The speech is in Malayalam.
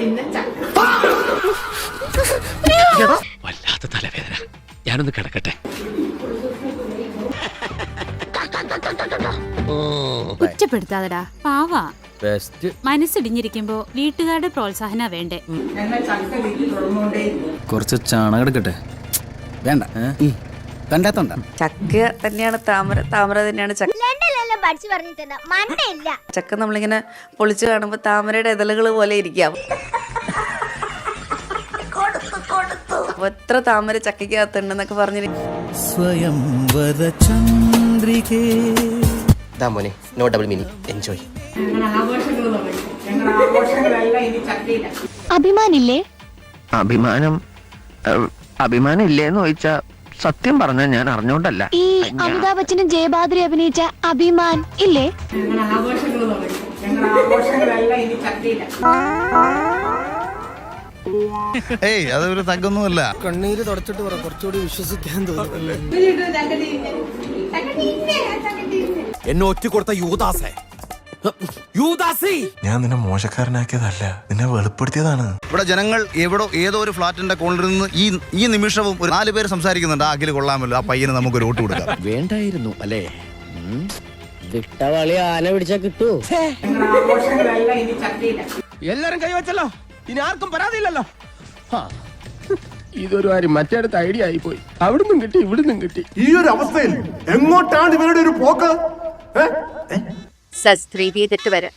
പിന്നെ ചക്ക. വല്ലാത്ത തലവേദന. ഞാനൊന്ന് കിടക്കട്ടെ. കുറ്റപ്പെടുത്താതടാ, പാവാ. മനസ്സിടിഞ്ഞിരിക്കുമ്പോ വീട്ടുകാരുടെ പ്രോത്സാഹന വേണ്ടേ. ഞങ്ങൾ ചക്ക വീട്ടിൽ തുടർന്നുകൊണ്ടേ. കുറച്ച് ചാണകം എടുക്കട്ടെ? വേണ്ട, കണ്ടാത്തോണ്ട. ചക്ക തന്നെയാണ് താമര, താമര തന്നെയാണ് ചക്ക. ചക്ക നമ്മളിങ്ങനെ പൊളിച്ചു കാണുമ്പോ താമരയുടെ ഇതളുകൾ പോലെ ഇരിക്കാം. എത്ര താമര ചക്കയ്ക്കകത്തുണ്ടെന്നൊക്കെ പറഞ്ഞിരിക്കും. No double meaning. എൻജോയ്. ഞങ്ങൾ ആഘോഷങ്ങൾ തുടങ്ങി. ഞങ്ങൾ ആഘോഷങ്ങളെല്ലാം ഇനി ചക്കയില്ല. അഭിമാനില്ലേ? അഭിമാനം ഇല്ലേന്ന് ചോദിച്ചാ സത്യം പറഞ്ഞാൽ ഞാൻ അറിഞ്ഞോണ്ടല്ല. ഈ അമിതാഭ് ബച്ചനും ജയബാദ്രി അഭിനയിച്ച അഭിമാൻ ഇല്ലേ? ഞങ്ങൾ ആഘോഷങ്ങൾ തുടങ്ങി. ഞങ്ങൾ ആഘോഷങ്ങളെല്ലാം ഇനി ചക്കയില്ല. ഏയ്, അതൊരു തഗ്ഗൊന്നുമല്ല. കണ്ണീര് തുടച്ചിട്ട് പറ, കുറച്ചുകൂടി വിശ്വസിക്കാൻ തോന്നുന്നല്ലേ. എന്നെ ഒറ്റ കൊടുത്ത യൂദാസേ. ഞാൻ നിന്നെ മോശക്കാരനാക്കിയതല്ല, നിന്നെ വെളിപ്പെടുത്തിയതാണ്. ഇവിടെ ജനങ്ങൾ ഏതോ ഒരു ഫ്ലാറ്റിന്റെ കോണിൽ നിന്ന് ഈ നിമിഷവും ഒരു 4 പേര് സംസാരിക്കുന്നുണ്ട്. ആ അഖില് കൊള്ളാമല്ലോ, ആ പയ്യന് നമുക്കൊരു വോട്ട് കൊടുക്കാം. വേണ്ടായിരുന്നു അല്ലേ? വിട്ടവളി ആന പിടിച്ചാ കിട്ടൂ. ഞങ്ങൾ ആഘോഷങ്ങളെല്ലാം ഇനി ചക്കയില്ല. എല്ലാരും കൈവച്ചല്ലോ, ഇനി ആർക്കും പരാതിയില്ലല്ലോ. ഇതൊരു കാര്യം മറ്റേടത്ത് ഐഡിയ ആയിപ്പോയി. അവിടുന്നും കിട്ടി, ഇവിടുന്നും കിട്ടി. ഈ ഒരു അവസ്ഥയിൽ എങ്ങോട്ടാണ് ഇവരുടെ ഒരു പോക്ക്? സസ്ത്രീ തെറ്റ് വരെ